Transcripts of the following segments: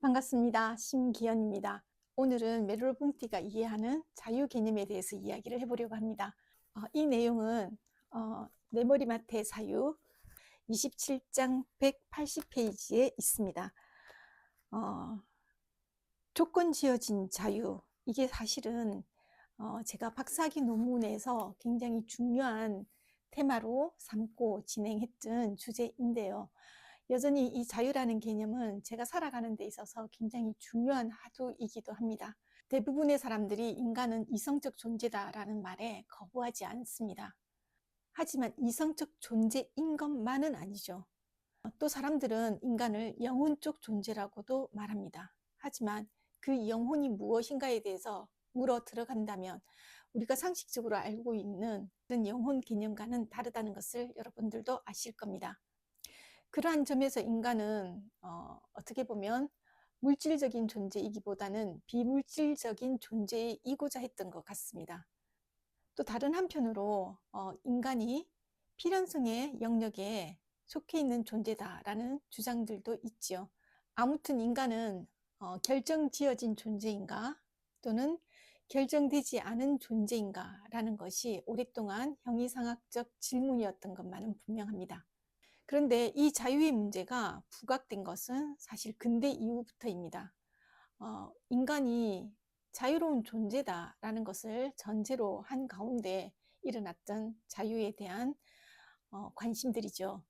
반갑습니다. 심기현입니다. 오늘은 메롤 뽕띠가 이해하는 자유 개념에 대해서 이야기를 해보려고 합니다. 이 내용은 내 머리맡의 자유 27장 180페이지에 있습니다. 조건 지어진 자유, 이게 사실은 제가 박사학위 논문에서 굉장히 중요한 테마로 삼고 진행했던 주제인데요. 여전히 이 자유라는 개념은 제가 살아가는 데 있어서 굉장히 중요한 화두이기도 합니다. 대부분의 사람들이 인간은 이성적 존재다라는 말에 거부하지 않습니다. 하지만 이성적 존재인 것만은 아니죠. 또 사람들은 인간을 영혼적 존재라고도 말합니다. 하지만 그 영혼이 무엇인가에 대해서 물어 들어간다면 우리가 상식적으로 알고 있는 그런 영혼 개념과는 다르다는 것을 여러분들도 아실 겁니다. 그러한 점에서 인간은 어떻게 보면 물질적인 존재이기보다는 비물질적인 존재이고자 했던 것 같습니다. 또 다른 한편으로 인간이 필연성의 영역에 속해 있는 존재다라는 주장들도 있지요. 아무튼 인간은 결정지어진 존재인가 또는 결정되지 않은 존재인가 라는 것이 오랫동안 형이상학적 질문이었던 것만은 분명합니다. 그런데 이 자유의 문제가 부각된 것은 사실 근대 이후부터입니다. 인간이 자유로운 존재다라는 것을 전제로 한 가운데 일어났던 자유에 대한 관심들이죠.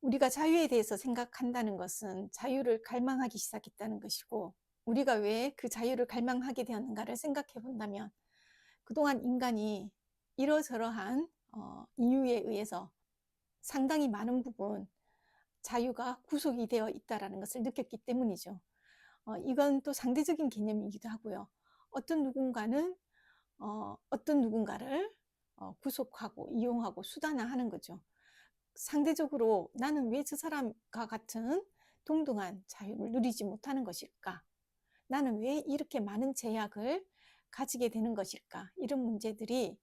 우리가 자유에 대해서 생각한다는 것은 자유를 갈망하기 시작했다는 것이고, 우리가 왜 그 자유를 갈망하게 되었는가를 생각해 본다면 그동안 인간이 이러저러한 이유에 의해서 상당히 많은 부분 자유가 구속이 되어 있다는 것을 느꼈기 때문이죠. 이건 또 상대적인 개념이기도 하고요. 어떤 누군가는 어떤 누군가를 구속하고 이용하고 수단화하는 거죠. 상대적으로 나는 왜 저 사람과 같은 동등한 자유를 누리지 못하는 것일까? 나는 왜 이렇게 많은 제약을 가지게 되는 것일까? 이런 문제들이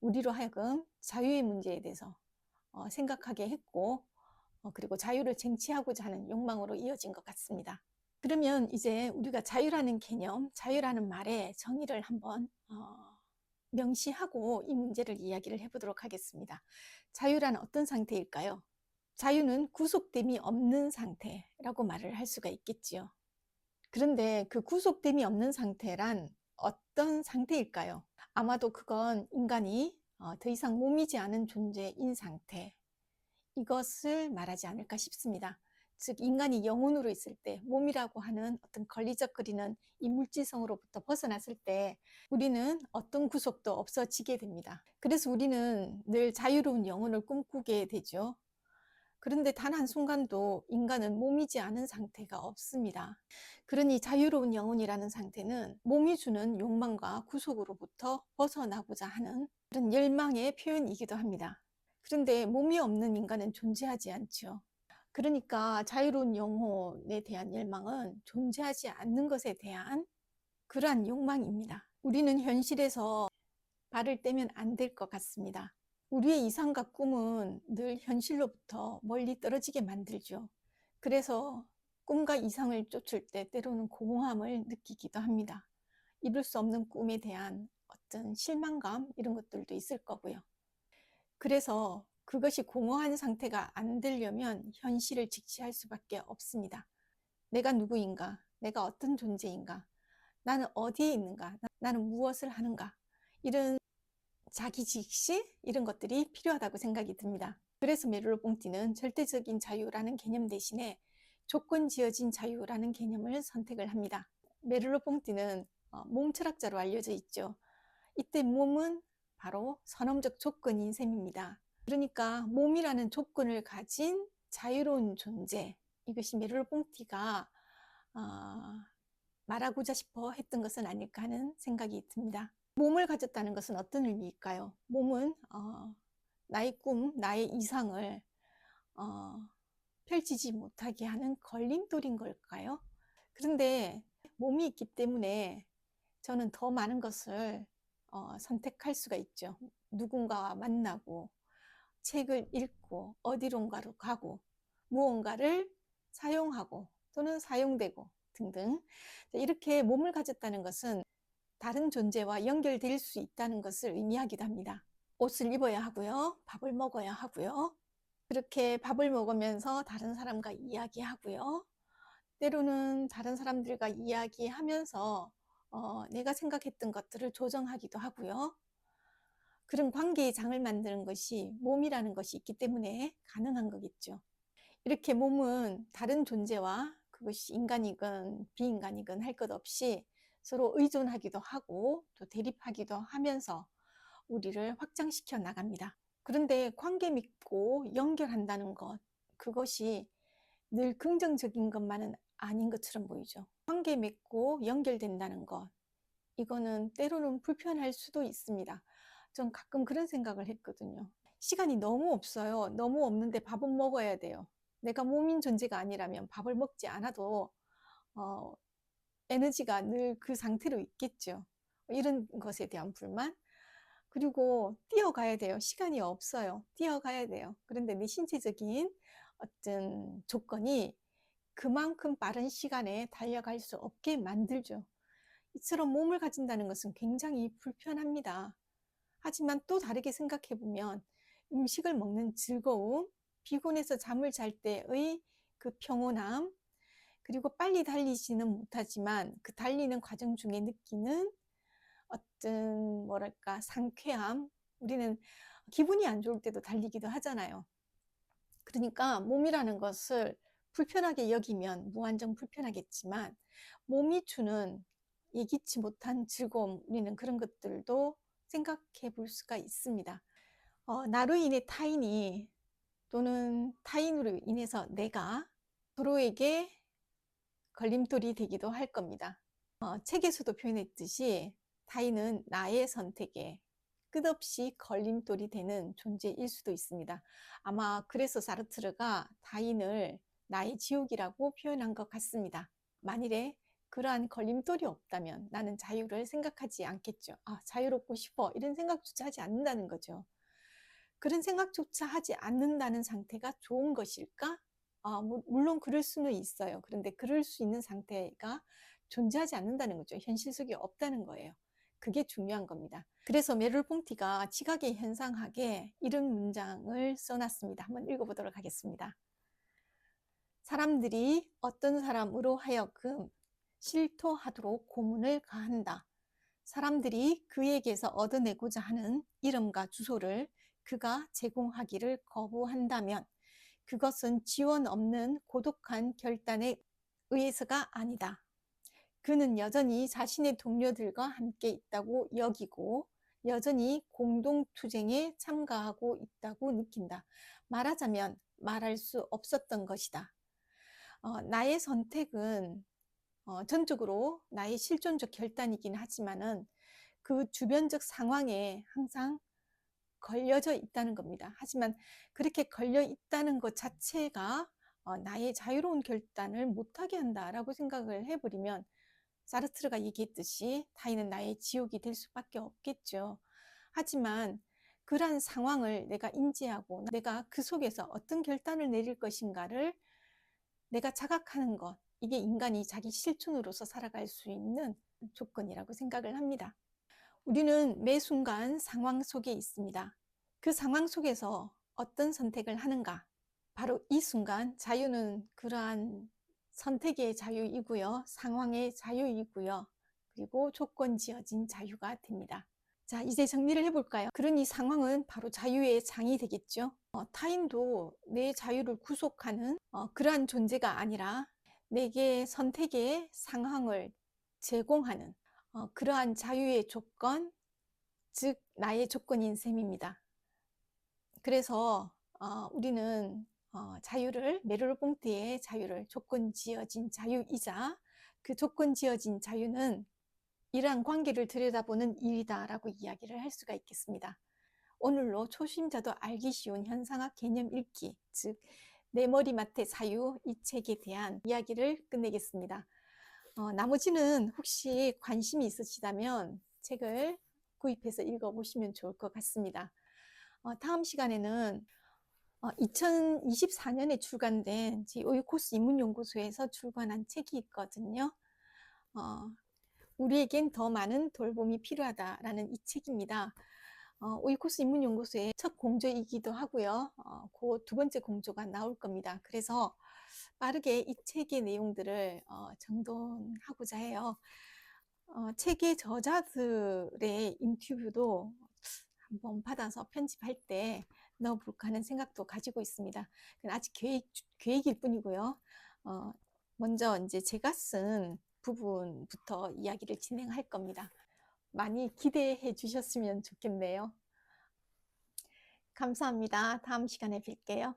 우리로 하여금 자유의 문제에 대해서 생각하게 했고, 그리고 자유를 쟁취하고자 하는 욕망으로 이어진 것 같습니다. 그러면 이제 우리가 자유라는 개념, 자유라는 말의 정의를 한번 명시하고 이 문제를 이야기를 해보도록 하겠습니다. 자유란 어떤 상태일까요? 자유는 구속됨이 없는 상태라고 말을 할 수가 있겠지요. 그런데 그 구속됨이 없는 상태란 어떤 상태일까요? 아마도 그건 인간이 더 이상 몸이지 않은 존재인 상태, 이것을 말하지 않을까 싶습니다. 즉 인간이 영혼으로 있을 때, 몸이라고 하는 어떤 걸리적거리는 이 물질성으로부터 벗어났을 때 우리는 어떤 구속도 없어지게 됩니다. 그래서 우리는 늘 자유로운 영혼을 꿈꾸게 되죠. 그런데 단 한순간도 인간은 몸이지 않은 상태가 없습니다. 그러니 자유로운 영혼이라는 상태는 몸이 주는 욕망과 구속으로부터 벗어나고자 하는 그런 열망의 표현이기도 합니다. 그런데 몸이 없는 인간은 존재하지 않죠. 그러니까 자유로운 영혼에 대한 열망은 존재하지 않는 것에 대한 그러한 욕망입니다. 우리는 현실에서 발을 떼면 안 될 것 같습니다. 우리의 이상과 꿈은 늘 현실로부터 멀리 떨어지게 만들죠. 그래서 꿈과 이상을 쫓을 때 때로는 공허함을 느끼기도 합니다. 이룰 수 없는 꿈에 대한 어떤 실망감, 이런 것들도 있을 거고요. 그래서 그것이 공허한 상태가 안 되려면 현실을 직시할 수밖에 없습니다. 내가 누구인가? 내가 어떤 존재인가? 나는 어디에 있는가? 나는 무엇을 하는가? 이런 자기 직시, 이런 것들이 필요하다고 생각이 듭니다. 그래서 메를로 뽕띠는 절대적인 자유라는 개념 대신에 조건 지어진 자유라는 개념을 선택을 합니다. 메를로 뽕띠는 몸 철학자로 알려져 있죠. 이때 몸은 바로 선험적 조건인 셈입니다. 그러니까 몸이라는 조건을 가진 자유로운 존재, 이것이 메를로 뽕띠가 말하고자 싶어 했던 것은 아닐까 하는 생각이 듭니다. 몸을 가졌다는 것은 어떤 의미일까요? 몸은 나의 꿈, 나의 이상을 펼치지 못하게 하는 걸림돌인 걸까요? 그런데 몸이 있기 때문에 저는 더 많은 것을 선택할 수가 있죠. 누군가와 만나고, 책을 읽고, 어디론가로 가고, 무언가를 사용하고, 또는 사용되고 등등. 이렇게 몸을 가졌다는 것은 다른 존재와 연결될 수 있다는 것을 의미하기도 합니다. 옷을 입어야 하고요. 밥을 먹어야 하고요. 그렇게 밥을 먹으면서 다른 사람과 이야기하고요. 때로는 다른 사람들과 이야기하면서 내가 생각했던 것들을 조정하기도 하고요. 그런 관계의 장을 만드는 것이 몸이라는 것이 있기 때문에 가능한 거겠죠. 이렇게 몸은 다른 존재와 그것이 인간이건 비인간이건 할 것 없이 서로 의존하기도 하고 또 대립하기도 하면서 우리를 확장시켜 나갑니다. 그런데 관계 맺고 연결한다는 것, 그것이 늘 긍정적인 것만은 아닌 것처럼 보이죠. 관계 맺고 연결된다는 것, 이거는 때로는 불편할 수도 있습니다. 전 가끔 그런 생각을 했거든요. 시간이 너무 없어요. 너무 없는데 밥은 먹어야 돼요. 내가 몸인 존재가 아니라면 밥을 먹지 않아도 어, 에너지가 늘 그 상태로 있겠죠. 이런 것에 대한 불만. 그리고 뛰어가야 돼요. 시간이 없어요. 뛰어가야 돼요. 그런데 내 신체적인 어떤 조건이 그만큼 빠른 시간에 달려갈 수 없게 만들죠. 이처럼 몸을 가진다는 것은 굉장히 불편합니다. 하지만 또 다르게 생각해 보면 음식을 먹는 즐거움, 피곤해서 잠을 잘 때의 그 평온함, 그리고 빨리 달리지는 못하지만 그 달리는 과정 중에 느끼는 어떤 뭐랄까 상쾌함. 우리는 기분이 안 좋을 때도 달리기도 하잖아요. 그러니까 몸이라는 것을 불편하게 여기면 무한정 불편하겠지만 몸이 주는 예기치 못한 즐거움, 우리는 그런 것들도 생각해 볼 수가 있습니다. 나로 인해 타인이 또는 타인으로 인해서 내가 서로에게 걸림돌이 되기도 할 겁니다. 책에서도 표현했듯이 타인은 나의 선택에 끝없이 걸림돌이 되는 존재일 수도 있습니다. 아마 그래서 사르트르가 타인을 나의 지옥이라고 표현한 것 같습니다. 만일에 그러한 걸림돌이 없다면 나는 자유를 생각하지 않겠죠. 자유롭고 싶어 이런 생각조차 하지 않는다는 거죠. 그런 생각조차 하지 않는다는 상태가 좋은 것일까? 물론 그럴 수는 있어요. 그런데 그럴 수 있는 상태가 존재하지 않는다는 거죠. 현실 속에 없다는 거예요. 그게 중요한 겁니다. 그래서 메를퐁티가 지각의 현상학에 이런 문장을 써놨습니다. 한번 읽어보도록 하겠습니다. 사람들이 어떤 사람으로 하여금 실토하도록 고문을 가한다. 사람들이 그에게서 얻어내고자 하는 이름과 주소를 그가 제공하기를 거부한다면 그것은 지원 없는 고독한 결단에 의해서가 아니다. 그는 여전히 자신의 동료들과 함께 있다고 여기고 여전히 공동투쟁에 참가하고 있다고 느낀다. 말하자면 말할 수 없었던 것이다. 나의 선택은 전적으로 나의 실존적 결단이긴 하지만은 그 주변적 상황에 항상 걸려져 있다는 겁니다. 하지만 그렇게 걸려 있다는 것 자체가 나의 자유로운 결단을 못하게 한다라고 생각을 해버리면 사르트르가 얘기했듯이 타인은 나의 지옥이 될 수밖에 없겠죠. 하지만 그러한 상황을 내가 인지하고 내가 그 속에서 어떤 결단을 내릴 것인가를 내가 자각하는 것, 이게 인간이 자기 실존으로서 살아갈 수 있는 조건이라고 생각을 합니다. 우리는 매 순간 상황 속에 있습니다. 그 상황 속에서 어떤 선택을 하는가? 바로 이 순간 자유는 그러한 선택의 자유이고요. 상황의 자유이고요. 그리고 조건 지어진 자유가 됩니다. 자, 이제 정리를 해볼까요? 그러니 상황은 바로 자유의 장이 되겠죠. 타인도 내 자유를 구속하는 그러한 존재가 아니라 내게 선택의 상황을 제공하는 그러한 자유의 조건, 즉 나의 조건인 셈입니다. 그래서 우리는 자유를 메르르봉트의 자유를 조건 지어진 자유이자 그 조건 지어진 자유는 이러한 관계를 들여다보는 일이다라고 이야기를 할 수가 있겠습니다. 오늘로 초심자도 알기 쉬운 현상학 개념 읽기, 즉 내 머리맡의 사유 이 책에 대한 이야기를 끝내겠습니다. 나머지는 혹시 관심이 있으시다면 책을 구입해서 읽어보시면 좋을 것 같습니다. 다음 시간에는 2024년에 출간된 오이코스 인문연구소에서 출간한 책이 있거든요. 어, 우리에겐 더 많은 돌봄이 필요하다라는 이 책입니다. 오이코스 인문연구소의 첫 공조이기도 하고요. 그 두 번째 공조가 나올 겁니다. 그래서 빠르게 이 책의 내용들을 정돈하고자 해요. 책의 저자들의 인터뷰도 한번 받아서 편집할 때 넣어볼까 하는 생각도 가지고 있습니다. 아직 계획일 뿐이고요. 먼저 이제 제가 쓴 부분부터 이야기를 진행할 겁니다. 많이 기대해 주셨으면 좋겠네요. 감사합니다. 다음 시간에 뵐게요.